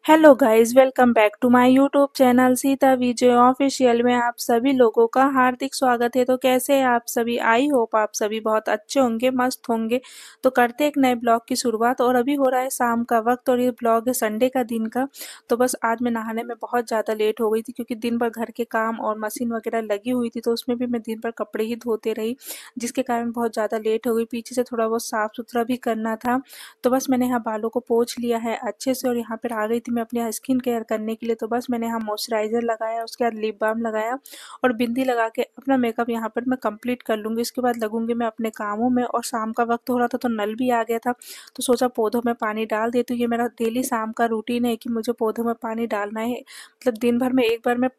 Hello guys, welcome back to my YouTube channel Sita Vijay official में आप सभी लोगों का हार्दिक स्वागत है। तो कैसे हैं आप सभी? आई होप आप सभी बहुत अच्छे होंगे, मस्त होंगे। तो करते एक नए ब्लॉग की शुरुआत। और अभी हो रहा है शाम का वक्त और ये ब्लॉग है संडे का दिन का। तो बस आज मैं नहाने में बहुत ज़्यादा लेट हो गई थी क्योंकि दिन भर घर के काम और मशीन वगैरह लगी हुई थी, तो उसमें भी मैं दिन भर कपड़े ही धोते रही, जिसके कारण बहुत ज़्यादा लेट हो गई। पीछे से थोड़ा बहुत साफ सुथरा भी करना था। तो बस मैंने यहाँ बालों को पोंछ लिया है अच्छे से और यहाँ पर आ गई थी मैं अपनी स्किन केयर करने के लिए। तो बस मैंने यहाँ मॉइस्चराइज़र लगाया, उसके बाद लिप बाम लगाया और बिंदी लगा के अपना मेकअप यहाँ पर मैं कंप्लीट कर लूँगी। इसके बाद लगूंगी मैं अपने कामों में। और शाम का वक्त हो रहा था तो नल भी आ गया था, तो सोचा पौधों में पानी डाल देती हूँ। ये मेरा डेली शाम का रूटीन है कि मुझे पौधों में पानी डालना है। मतलब दिन भर में एक बार मैं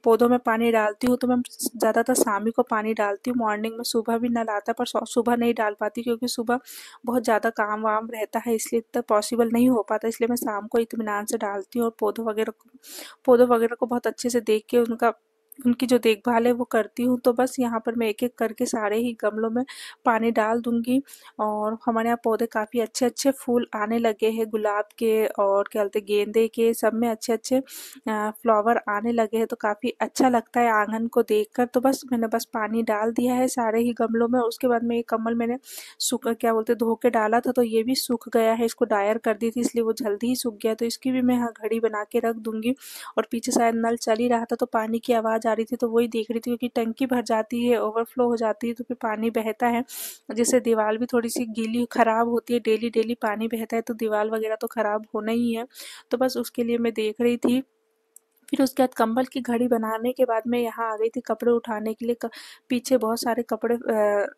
पौधों में पानी डालती हूँ, तो मैं ज़्यादातर शाम ही को पानी डालती हूँ। मॉर्निंग में सुबह भी नल आता है, पर सुबह नहीं डाल पाती क्योंकि सुबह बहुत ज़्यादा काम वाम रहता है, इसलिए इतना पॉसिबल नहीं हो पाता। इसलिए मैं शाम को इत्मीनान से डालती हूँ और पौधों वगैरह को बहुत अच्छे से देख के उनकी जो देखभाल है वो करती हूँ। तो बस यहाँ पर मैं एक एक करके सारे ही गमलों में पानी डाल दूंगी। और हमारे यहाँ पौधे काफ़ी अच्छे अच्छे फूल आने लगे हैं, गुलाब के और क्या बोलते गेंदे के, सब में अच्छे अच्छे फ्लावर आने लगे हैं। तो काफ़ी अच्छा लगता है आंगन को देखकर। तो बस मैंने बस पानी डाल दिया है सारे ही गमलों में। उसके बाद में ये कमल मैंने सूख क्या बोलते धो के डाला था, तो ये भी सूख गया है। इसको डायर कर दी थी इसलिए वो जल्दी ही सूख गया, तो इसकी भी मैं यहाँ घड़ी बना के रख दूंगी। और पीछे शायद नल चल ही रहा था तो पानी की आवाज़ आ रही थी, तो वही देख रही थी क्योंकि टंकी भर जाती है, ओवरफ्लो हो जाती है, तो फिर पानी बहता है, जिससे दीवार भी थोड़ी सी गीली खराब होती है। डेली डेली पानी बहता है तो दीवार वगैरह तो खराब होना ही है। तो बस उसके लिए मैं देख रही थी। फिर उसके बाद कंबल की घड़ी बनाने के बाद मैं यहाँ आ गई थी कपड़े उठाने के लिए। पीछे बहुत सारे कपड़े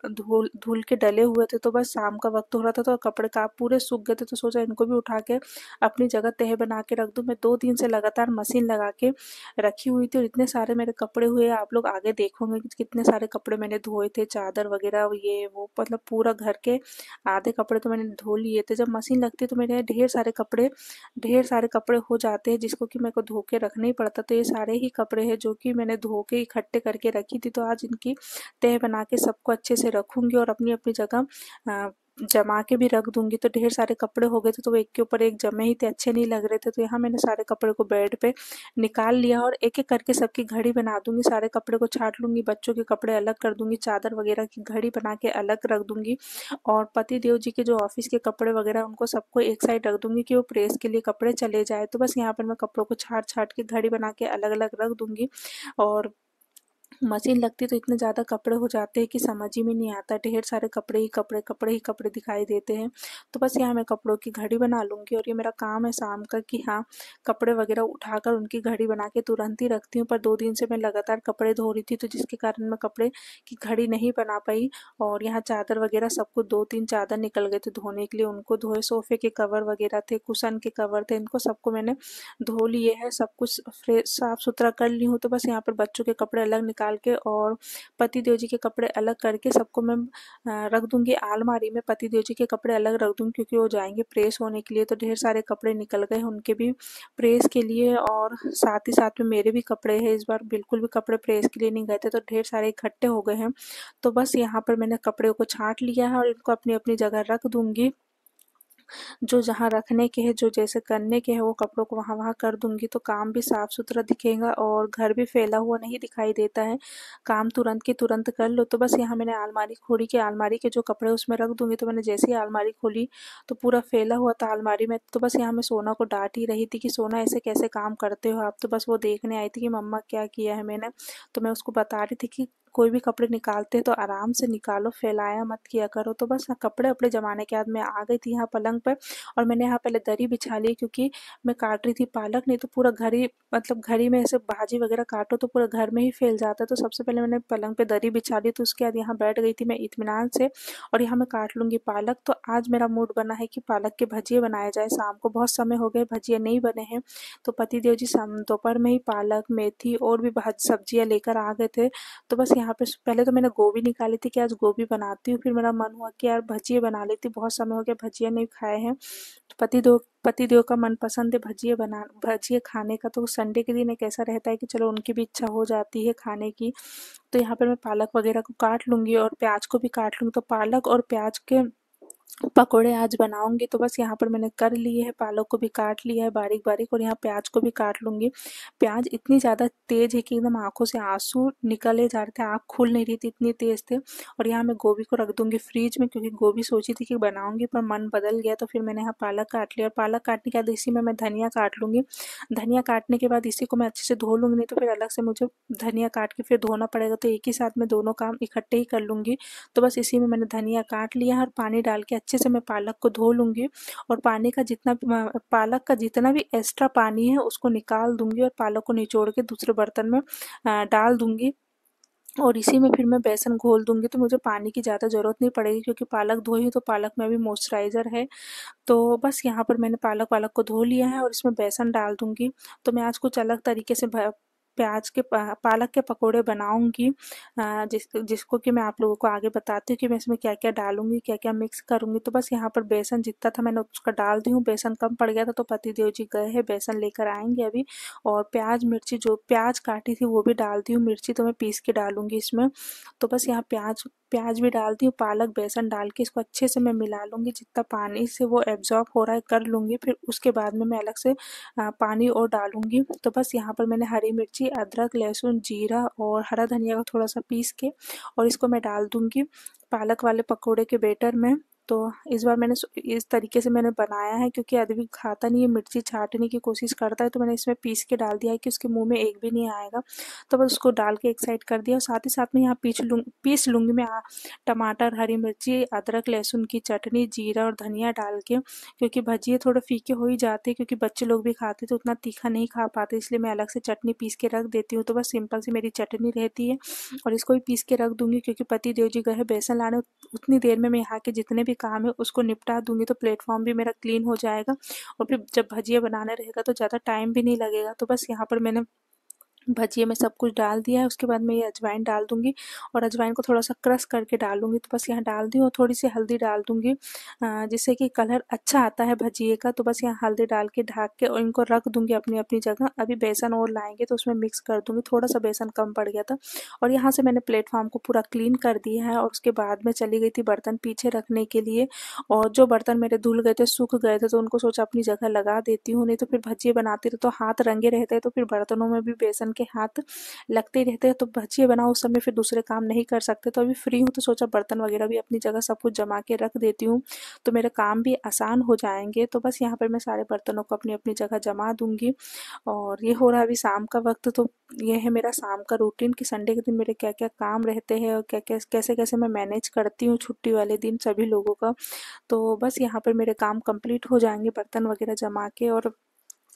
धूल धूल के डले हुए थे, तो बस शाम का वक्त हो रहा था तो कपड़े का पूरे सूख गए थे, तो सोचा इनको भी उठा के अपनी जगह तह बना के रख दूं। मैं 2 दिन से लगातार मशीन लगा के रखी हुई थी और इतने सारे मेरे कपड़े हुए, आप लोग आगे देखोगे कि कितने सारे कपड़े मैंने धोए थे, चादर वगैरह ये वो, मतलब पूरा घर के आधे कपड़े तो मैंने धो लिए थे। जब मशीन लगती है तो मेरे ढेर सारे कपड़े हो जाते हैं जिसको कि मेरे को धो के रखना ही पड़ता। तो ये सारे ही कपड़े हैं जो कि मैंने धो के इकट्ठे करके रखी थी। तो आज इनकी तह बना के सबको अच्छे से रखूंगी और अपनी अपनी जगह जमा के भी रख दूंगी। तो ढेर सारे कपड़े हो गए थे तो वो एक के ऊपर एक जमे ही थे, अच्छे नहीं लग रहे थे। तो यहाँ मैंने सारे कपड़े को बेड पे निकाल लिया और एक एक करके सबकी घड़ी बना दूंगी। सारे कपड़े को छाट लूंगी, बच्चों के कपड़े अलग कर दूंगी, चादर वगैरह की घड़ी बना के अलग रख दूंगी। और पति देव जी के जो ऑफिस के कपड़े वगैरह उनको सबको एक साइड रख दूंगी कि वो प्रेस के लिए कपड़े चले जाए। तो बस यहाँ पर मैं कपड़ों को छाट छाट के घड़ी बना के अलग अलग रख दूंगी। और मशीन लगती तो इतने ज़्यादा कपड़े हो जाते हैं कि समझ ही में नहीं आता, ढेर सारे कपड़े ही कपड़े कपड़े ही कपड़े दिखाई देते हैं। तो बस यहाँ मैं कपड़ों की घड़ी बना लूँगी और ये मेरा काम है शाम का कि हाँ, कपड़े वगैरह उठाकर उनकी घड़ी बना के तुरंत ही रखती हूँ। पर 2 दिन से मैं लगातार कपड़े धो रही थी, तो जिसके कारण मैं कपड़े की घड़ी नहीं बना पाई। और यहाँ चादर वगैरह सबको 2-3 चादर निकल गए थे धोने के लिए, उनको धोए। सोफे के कवर वगैरह थे, कुशन के कवर थे, इनको सबको मैंने धो लिए है, सब कुछ फ्रेश साफ सुथरा कर ली हूँ। तो बस यहाँ पर बच्चों के कपड़े अलग निकाल के और पति देव जी के कपड़े अलग करके सबको मैं रख दूंगी अलमारी में। पति देव जी के कपड़े अलग रख दूंगी क्योंकि वो जाएंगे प्रेस होने के लिए, तो ढेर सारे कपड़े निकल गए उनके भी प्रेस के लिए। और साथ ही साथ में मेरे भी कपड़े हैं, इस बार बिल्कुल भी कपड़े प्रेस के लिए नहीं गए थे, तो ढेर सारे इकट्ठे हो गए हैं। तो बस यहाँ पर मैंने कपड़े को छांट लिया है और इनको अपनी अपनी जगह रख दूंगी। जो जहाँ रखने के हैं, जो जैसे करने के हैं, वो कपड़ों को वहाँ वहाँ कर दूंगी, तो काम भी साफ सुथरा दिखेगा और घर भी फैला हुआ नहीं दिखाई देता है। काम तुरंत के तुरंत कर लो। तो बस यहाँ मैंने अलमारी खोली कि अलमारी के जो कपड़े उसमें रख दूंगी। तो मैंने जैसे ही अलमारी खोली तो पूरा फैला हुआ था अलमारी में। तो बस यहाँ मैं सोना को डांट ही रही थी कि सोना ऐसे कैसे काम करते हो आप। तो बस वो देखने आई थी कि मम्मा क्या किया है मैंने। तो मैं उसको बता रही थी कि कोई भी कपड़े निकालते तो आराम से निकालो, फैलाया मत किया करो। तो बस कपड़े वपड़े जमाने के बाद मैं आ गई थी यहाँ पलंग पर और मैंने यहाँ पहले दरी बिछा ली क्योंकि मैं काट रही थी पालक, नहीं तो पूरा घर ही, मतलब घर ही में ऐसे भाजी वगैरह काटो तो पूरा घर में ही फैल जाता है। तो सबसे पहले मैंने पलंग पे दरी बिछा ली, तो उसके बाद यहाँ बैठ गई थी मैं इत्मीनान से। और यहाँ मैं काट लूँगी पालक। तो आज मेरा मूड बना है कि पालक के भजिए बनाए जाए, शाम को बहुत समय हो गए भजिए नहीं बने हैं। तो पति देव जी शाम दोपहर में ही पालक, मेथी और भी सब्जियाँ लेकर आ गए थे। तो बस यहाँ पे पहले तो मैंने गोभी निकाली थी कि आज गोभी बनाती हूँ, फिर मेरा मन हुआ कि यार भजिए बना लेती, बहुत समय हो गया भजिए नहीं खाए हैं। तो पतिदेव का मनपसंद है भजिए खाने का। तो संडे के दिन एक ऐसा रहता है कि चलो उनकी भी इच्छा हो जाती है खाने की। तो यहाँ पर मैं पालक वगैरह को काट लूँगी और प्याज को भी काट लूँगी। तो पालक और प्याज के पकोड़े आज बनाऊंगी। तो बस यहाँ पर मैंने कर लिए है, पालक को भी काट लिया है बारीक बारीक, और यहाँ प्याज को भी काट लूंगी। प्याज इतनी ज़्यादा तेज है कि एकदम आंखों से आंसू निकले जा रहे थे, आँख खुल नहीं रही थी, इतनी तेज थे। और यहाँ मैं गोभी को रख दूंगी फ्रीज में, क्योंकि गोभी सोची थी कि बनाऊंगी पर मन बदल गया, तो फिर मैंने यहाँ पालक काट लिया। और पालक काटने के बाद इसी में मैं धनिया काट लूंगी। धनिया काटने के बाद इसी को मैं अच्छे से धो लूंगी, नहीं तो फिर अलग से मुझे धनिया काट के फिर धोना पड़ेगा, तो एक ही साथ में दोनों काम इकट्ठे ही कर लूंगी। तो बस इसी में मैंने धनिया काट लिया है, और पानी डाल के अच्छे से मैं पालक को धो लूंगी। और पानी का पालक का जितना भी एक्स्ट्रा पानी है उसको निकाल दूंगी, और पालक को निचोड़ के दूसरे बर्तन में डाल दूंगी। और इसी में फिर मैं बेसन घोल दूंगी, तो मुझे पानी की ज़्यादा ज़रूरत नहीं पड़ेगी, क्योंकि पालक धोई हूँ तो पालक में भी मॉइस्चराइज़र है। तो बस यहाँ पर मैंने पालक वालक को धो लिया है, और इसमें बेसन डाल दूंगी। तो मैं आज कुछ अलग तरीके से प्याज के पालक के पकोड़े बनाऊंगी, जिसको कि मैं आप लोगों को आगे बताती हूँ कि मैं इसमें क्या क्या डालूंगी, क्या क्या मिक्स करूंगी। तो बस यहाँ पर बेसन जितना था मैंने उसका डाल दी हूँ। बेसन कम पड़ गया था तो पतिदेव जी गए हैं, बेसन लेकर आएंगे अभी। और प्याज मिर्ची जो प्याज काटी थी वो भी डाल दी हूँ, मिर्ची तो मैं पीस के डालूंगी इसमें। तो बस यहाँ प्याज प्याज भी डाल दी हूँ, पालक बेसन डाल के इसको अच्छे से मैं मिला लूँगी, जितना पानी से वो एब्जॉर्ब हो रहा है कर लूँगी। फिर उसके बाद में मैं अलग से पानी और डालूँगी। तो बस यहाँ पर मैंने हरी मिर्ची, अदरक, लहसुन, जीरा और हरा धनिया को थोड़ा सा पीस के और इसको मैं डाल दूँगी पालक वाले पकोड़े के बैटर में। तो इस बार मैंने इस तरीके से मैंने बनाया है, क्योंकि आदमी खाता नहीं है, मिर्ची छाँटने की कोशिश करता है, तो मैंने इसमें पीस के डाल दिया है कि उसके मुँह में एक भी नहीं आएगा। तो बस उसको डाल के एक साइड कर दिया, और साथ ही साथ में यहाँ पीस लूँगी मैं टमाटर, हरी मिर्ची, अदरक, लहसुन की चटनी, जीरा और धनिया डाल के, क्योंकि भजिए थोड़े फीके हो ही जाते हैं, क्योंकि बच्चे लोग भी खाते तो उतना तीखा नहीं खा पाते, इसलिए मैं अलग से चटनी पीस के रख देती हूँ। तो बस सिंपल सी मेरी चटनी रहती है, और इसको भी पीस के रख दूंगी, क्योंकि पति देव जी गए हैं बेसन लाने। उतनी देर में मैं यहाँ के जितने भी काम है उसको निपटा दूंगी, तो प्लेटफॉर्म भी मेरा क्लीन हो जाएगा, और फिर जब भजिया बनाने रहेगा तो ज़्यादा टाइम भी नहीं लगेगा। तो बस यहाँ पर मैंने भजिए में सब कुछ डाल दिया है। उसके बाद मैं ये अजवाइन डाल दूंगी, और अजवाइन को थोड़ा सा क्रश करके डालूंगी। तो बस यहाँ डाल दी, और थोड़ी सी हल्दी डाल दूंगी, जिससे कि कलर अच्छा आता है भजिए का। तो बस यहाँ हल्दी डाल के ढक के और इनको रख दूंगी अपनी अपनी जगह। अभी बेसन और लाएंगे तो उसमें मिक्स कर दूंगी, थोड़ा सा बेसन कम पड़ गया था। और यहाँ से मैंने प्लेटफॉर्म को पूरा क्लीन कर दिया है, और उसके बाद में चली गई थी बर्तन पीछे रखने के लिए। और जो बर्तन मेरे धुल गए थे, सूख गए थे, तो उनको सोचा अपनी जगह लगा देती हूँ, नहीं तो फिर भजिए बनाती रहो तो हाथ रंगे रहते हैं, तो फिर बर्तनों में भी बेसन के हाथ लगते रहते हैं। तो भजिए बनाओ उस समय फिर दूसरे काम नहीं कर सकते, तो अभी फ्री हूँ तो सोचा बर्तन वगैरह भी अपनी जगह सब कुछ जमा के रख देती हूँ, तो मेरे काम भी आसान हो जाएंगे। तो बस यहाँ पर मैं सारे बर्तनों को अपनी अपनी जगह जमा दूंगी। और ये हो रहा है अभी शाम का वक्त। तो ये है मेरा शाम का रूटीन कि संडे के दिन मेरे क्या क्या काम रहते हैं, और क्या क्या कैसे कैसे मैं मैनेज करती हूँ छुट्टी वाले दिन सभी लोगों का। तो बस यहाँ पर मेरे काम कंप्लीट हो जाएंगे बर्तन वगैरह जमा के। और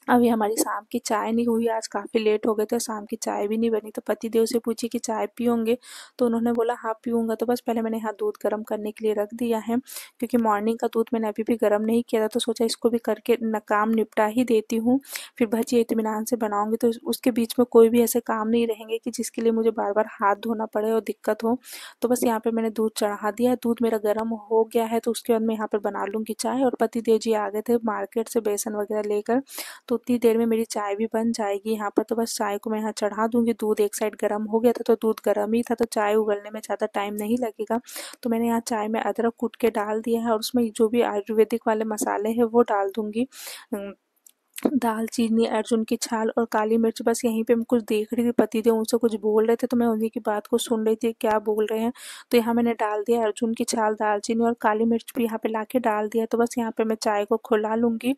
अभी हमारी शाम की चाय नहीं हुई, आज काफ़ी लेट हो गए थे, शाम की चाय भी नहीं बनी। तो पतिदेव से पूछी कि चाय पियोगे, तो उन्होंने बोला हाँ पीऊँगा। तो बस पहले मैंने यहाँ दूध गर्म करने के लिए रख दिया है, क्योंकि मॉर्निंग का दूध मैंने अभी भी गर्म नहीं किया था, तो सोचा इसको भी करके न काम निपटा ही देती हूँ। फिर भजिया इत्मीनान से बनाऊँगी, तो उसके बीच में कोई भी ऐसे काम नहीं रहेंगे कि जिसके लिए मुझे बार बार हाथ धोना पड़े और दिक्कत हो। तो बस यहाँ पर मैंने दूध चढ़ा दिया है, दूध मेरा गर्म हो गया है, तो उसके बाद मैं यहाँ पर बना लूँगी चाय। और पतिदेव जी आ गए थे मार्केट से बेसन वगैरह लेकर, तो उतनी देर में मेरी चाय भी बन जाएगी यहाँ पर। तो बस चाय को मैं यहाँ चढ़ा दूंगी, दूध एक साइड गर्म हो गया था, तो दूध गर्म ही था, तो चाय उबलने में ज़्यादा टाइम नहीं लगेगा। तो मैंने यहाँ चाय में अदरक कूट के डाल दिया है, और उसमें जो भी आयुर्वेदिक वाले मसाले हैं वो डाल दूंगी। दालचीनी, अर्जुन की छाल और काली मिर्च। बस यहीं पे मैं कुछ देख रही थी, पतिदेव उनसे कुछ बोल रहे थे, तो मैं उन्हीं की बात को सुन रही थी क्या बोल रहे हैं। तो यहाँ मैंने डाल दिया अर्जुन की छाल, दालचीनी और काली मिर्च भी यहाँ पे लाके डाल दिया। तो बस यहाँ पे मैं चाय को खौला लूँगी।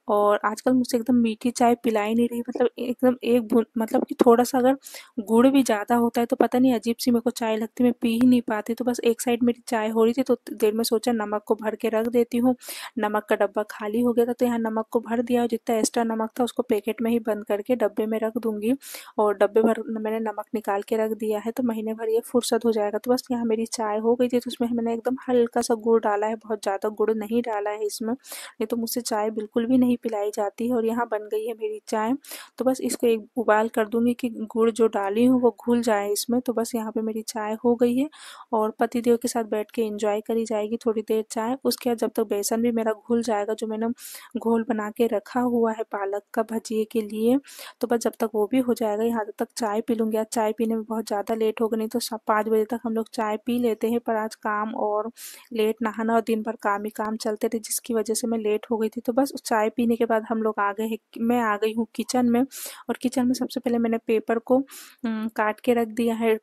और आजकल मुझसे एकदम मीठी चाय पिलाई नहीं रही, मतलब एकदम एक बूंद, मतलब कि थोड़ा सा अगर गुड़ भी ज़्यादा होता है तो पता नहीं अजीब सी मेरे को चाय लगती, मैं पी ही नहीं पाती। तो बस एक साइड मेरी चाय हो रही थी, तो देर में सोचा नमक को भर के रख देती हूँ। नमक का डब्बा खाली हो गया था, तो यहाँ नमक को भर दिया, और जितना एक्स्ट्रा नमक था उसको पैकेट में ही बंद करके डब्बे में रख दूंगी। और डब्बे भर मैंने नमक निकाल के रख दिया है, तो महीने भर ये फुर्सत हो जाएगा। तो बस यहाँ मेरी चाय हो गई थी, तो उसमें मैंने एकदम हल्का सा गुड़ डाला है, बहुत ज़्यादा गुड़ नहीं डाला है इसमें, नहीं तो मुझसे चाय बिल्कुल भी नहीं पिलाई जाती है। और यहाँ बन गई है मेरी चाय। तो बस इसको एक उबाल कर दूंगी कि गुड़ जो डाली हूँ वो घुल जाए इसमें। तो बस यहाँ पे मेरी चाय हो गई है, और पतिदेव के साथ बैठ के एंजॉय करी जाएगी थोड़ी देर चाय। उसके बाद जब तक बेसन भी मेरा घुल जाएगा, जो मैंने घोल बना के रखा हुआ है पालक का भजिए के लिए। तो बस जब तक वो भी हो जाएगा यहाँ तब तक चाय पी लूँगी। आज चाय पीने में बहुत ज़्यादा लेट हो गया, नहीं तो 5 बजे तक हम लोग चाय पी लेते हैं, पर आज काम और लेट नहाना और दिन भर काम ही काम चलते थे जिसकी वजह से मैं लेट हो गई थी। तो बस चाय पीने के बाद हम लोग आ गए हैं, मैं आ गई हूँ किचन में। और किचन में सबसे पहले मैंने पेपर को काट के रख दिया है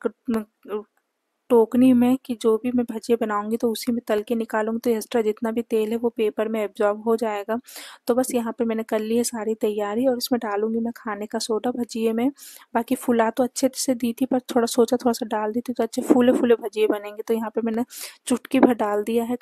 टोकनी में, कि जो भी मैं भजिए बनाऊंगी तो उसी में तल के निकालूंगी, तो एक्स्ट्रा जितना भी तेल है वो पेपर में एब्जॉर्ब हो जाएगा। तो बस यहाँ पे मैंने कर ली है सारी तैयारी, और इसमें डालूंगी मैं खाने का सोडा भजिए में। बाकी फुला तो अच्छे से दी थी, पर थोड़ा सोचा थोड़ा सा डाल दी थी तो अच्छे फूले फूले भजिए बनेंगे। तो यहाँ पे मैंने चुटकी भर डाल दिया है,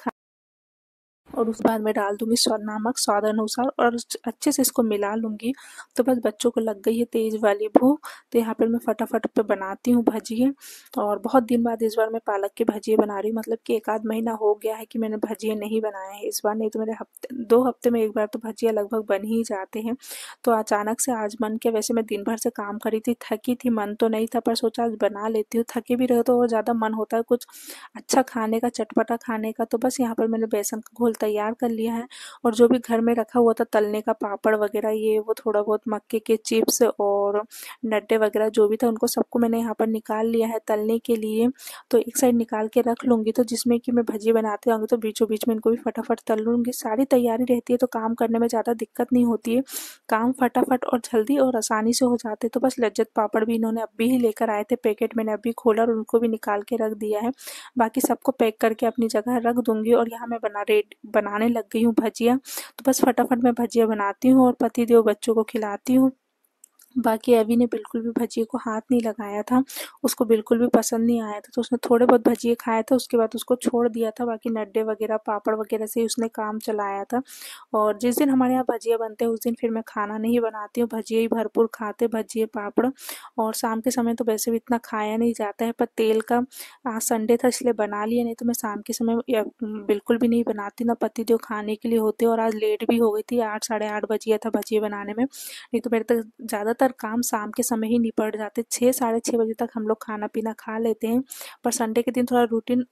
और उसके बाद मैं डाल दूंगी नमक स्वाद अनुसार, और अच्छे से इसको मिला लूंगी। तो बस बच्चों को लग गई है तेज वाली भूख, तो यहाँ पर मैं फटाफट पे बनाती हूँ भजिए। और बहुत दिन बाद इस बार मैं पालक के भजिए बना रही हूँ, मतलब कि 1 आध महीना हो गया है कि मैंने भजिए नहीं बनाए हैं इस बार, नहीं तो मेरे हफ्ते 2 हफ्ते में एक बार तो भजिया लगभग बन ही जाते हैं। तो अचानक से आज मन किया, वैसे मैं दिन भर से काम करी थी, थकी थी, मन तो नहीं था, पर सोचा आज बना लेती हूँ। थके भी रहो तो और ज़्यादा मन होता है कुछ अच्छा खाने का, चटपटा खाने का। तो बस यहाँ पर मैंने बेसन का घोल तैयार कर लिया है, और जो भी घर में रखा हुआ था तलने का पापड़ वगैरह ये वो थोड़ा बहुत मक्के के चिप्स और नड्डे वगैरह जो भी था उनको सबको मैंने यहाँ पर निकाल लिया है तलने के लिए। तो एक साइड निकाल के रख लूँगी, तो जिसमें कि मैं भजी बनाते होंगे तो बीचों बीच में इनको भी फटाफट तल लूँगी। सारी तैयारी रहती है तो काम करने में ज़्यादा दिक्कत नहीं होती है, काम फटाफट और जल्दी और आसानी से हो जाते। तो बस लज्जत पापड़ भी इन्होंने अभी ही लेकर आए थे पैकेट, मैंने अभी खोला और उनको भी निकाल के रख दिया है। बाकी सबको पैक करके अपनी जगह रख दूंगी, और यहाँ मैं बनाने लग गई हूँ भजिया। तो बस फटाफट मैं भजिया बनाती हूँ और पतिदेव बच्चों को खिलाती हूँ। बाकी अभी ने बिल्कुल भी भजिए को हाथ नहीं लगाया था, उसको बिल्कुल भी पसंद नहीं आया था, तो उसने थोड़े बहुत भजिए खाया था, उसके बाद उसको छोड़ दिया था। बाकी नड्डे वगैरह पापड़ वगैरह से उसने काम चलाया था। और जिस दिन हमारे यहाँ भजिया बनते हैं उस दिन फिर मैं खाना नहीं बनाती हूँ, भजिए ही भरपूर खाते, भजिए पापड़। और शाम के समय तो वैसे भी इतना खाया नहीं जाता है, पर तेल का आज संडे था इसलिए बना लिया, नहीं तो मैं शाम के समय बिल्कुल भी नहीं बनाती, ना पतिदेव खाने के लिए होते। और आज लेट भी हो गई थी, 8 साढ़े 8 बजिया था भजिए बनाने में, नहीं तो मेरे तक ज़्यादातर काम शाम के समय ही निपट जाते। 6 साढ़े 6 बजे तक हम लोग खाना पीना खा लेते हैं, पर संडे के दिन थोड़ा रूटीन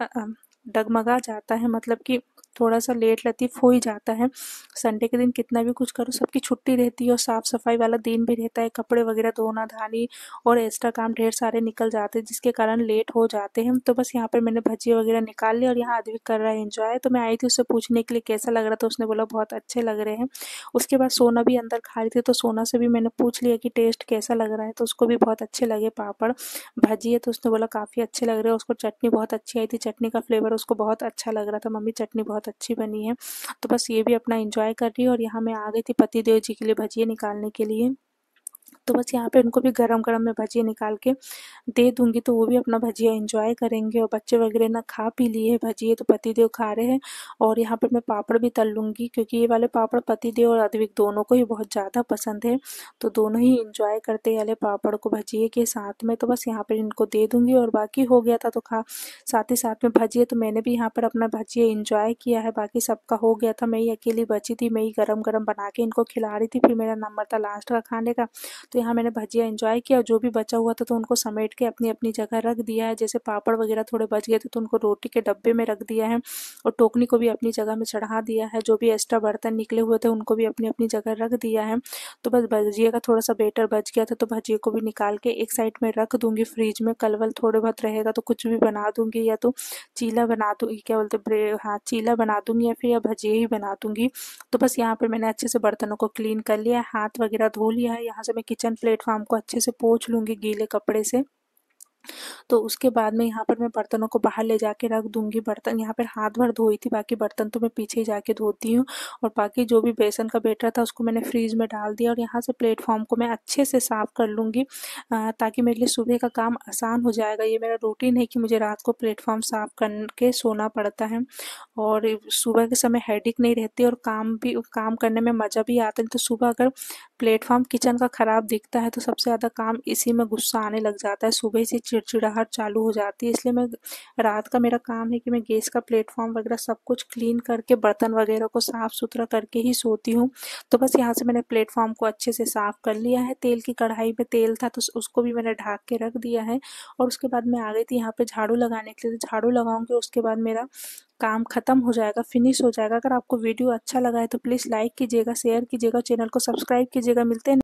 डगमगा जाता है, मतलब कि थोड़ा सा लेट लतीफ़ हो ही जाता है। संडे के दिन कितना भी कुछ करो, सबकी छुट्टी रहती है और साफ़ सफाई वाला दिन भी रहता है, कपड़े वगैरह धोना धानी और एक्स्ट्रा काम ढेर सारे निकल जाते हैं जिसके कारण लेट हो जाते हैं। तो बस यहाँ पर मैंने भजिए वगैरह निकाल लिया, और यहाँ आदमी कर रहा है एंजॉय। तो मैं आई थी उससे पूछने के लिए कैसा लग रहा था, उसने बोला बहुत अच्छे लग रहे हैं। उसके बाद सोना भी अंदर खा रही थी, तो सोना से भी मैंने पूछ लिया कि टेस्ट कैसा लग रहा है, तो उसको भी बहुत अच्छे लगे पापड़ भजिए, तो उसने बोला काफ़ी अच्छे लग रहे हैं। उसको चटनी बहुत अच्छी आई थी, चटनी का फ्लेवर उसको बहुत अच्छा लग रहा था, मम्मी चटनी बहुत अच्छी बनी है। तो बस ये भी अपना एंजॉय कर रही है, और यहाँ मैं आ गई थी पति देव जी के लिए भजिए निकालने के लिए। तो बस यहाँ पे उनको भी गरम-गरम मैं भजिए निकाल के दे दूँगी, तो वो भी अपना भजिया एंजॉय करेंगे। और बच्चे वगैरह ना खा पी लिए हैं भजिए, तो पतिदेव खा रहे हैं। और यहाँ पर मैं पापड़ भी तल लूँगी, क्योंकि ये वाले पापड़ पतिदेव और अद्विक दोनों को ही बहुत ज़्यादा पसंद है, तो दोनों ही एंजॉय करते हैं वाले पापड़ को भजिए के साथ में। तो बस यहाँ पर इनको दे दूँगी, और बाकी हो गया था तो साथ ही साथ में भजिए, तो मैंने भी यहाँ पर अपना भजिए एंजॉय किया है। बाकी सबका हो गया था, मैं ही अकेली बची थी, मैं ही गरम-गरम बना के इनको खिला रही थी, फिर मेरा नंबर था लास्ट का खाने का। तो यहाँ मैंने भजिया एंजॉय किया, और जो भी बचा हुआ था तो उनको समेट के अपनी अपनी जगह रख दिया है। जैसे पापड़ वगैरह थोड़े बच गए थे तो उनको रोटी के डब्बे में रख दिया है, और टोकनी को भी अपनी जगह में चढ़ा दिया है। जो भी एक्स्ट्रा बर्तन निकले हुए थे उनको भी अपनी अपनी जगह रख दिया है। तो बस भजिए का थोड़ा सा बेटर बच गया था, तो भजिए को भी निकाल के एक साइड में रख दूंगी फ्रिज में, कल वल थोड़े बहुत रहेगा तो कुछ भी बना दूंगी, या तो चीला बना दूंगी, क्या बोलते ब्रेड, हाँ चीला बना दूंगी, या फिर या भजिए ही बना दूंगी। तो बस यहाँ पर मैंने अच्छे से बर्तनों को क्लीन कर लिया है, हाथ वगैरह धो लिया है। यहाँ से मैं किचन प्लेटफॉर्म को अच्छे से पोंछ लूँगी गीले कपड़े से। तो उसके बाद में यहाँ पर मैं बर्तनों को बाहर ले जाके रख दूंगी। बर्तन यहाँ पर हाथ भर धोई थी, बाकी बर्तन तो मैं पीछे ही जाके धोती हूँ। और बाकी जो भी बेसन का बैटर था उसको मैंने फ्रीज में डाल दिया, और यहाँ से प्लेटफॉर्म को मैं अच्छे से साफ कर लूँगी, ताकि मेरे लिए सुबह का काम आसान हो जाएगा। ये मेरा रूटीन है कि मुझे रात को प्लेटफॉर्म साफ करके सोना पड़ता है, और सुबह के समय हेडेक नहीं रहती, और काम करने में मज़ा भी आता है। तो सुबह अगर प्लेटफॉर्म किचन का ख़राब दिखता है तो सबसे ज़्यादा काम इसी में गुस्सा आने लग जाता है, सुबह से चिड़चिड़ाहट चालू हो जाती है। इसलिए मैं रात का मेरा काम है कि मैं गैस का प्लेटफॉर्म वगैरह सब कुछ क्लीन करके बर्तन वगैरह को साफ़ सुथरा करके ही सोती हूँ। तो बस यहाँ से मैंने प्लेटफॉर्म को अच्छे से साफ़ कर लिया है। तेल की कढ़ाई में तेल था तो उसको भी मैंने ढक के रख दिया है और उसके बाद मैं आ गई थी यहाँ पे झाड़ू लगाने के लिए। झाड़ू लगाऊंगी उसके बाद मेरा काम खत्म हो जाएगा, फिनिश हो जाएगा। अगर आपको वीडियो अच्छा लगा है तो प्लीज़ लाइक कीजिएगा, शेयर कीजिएगा, चैनल को सब्सक्राइब कीजिएगा। मिलते हैं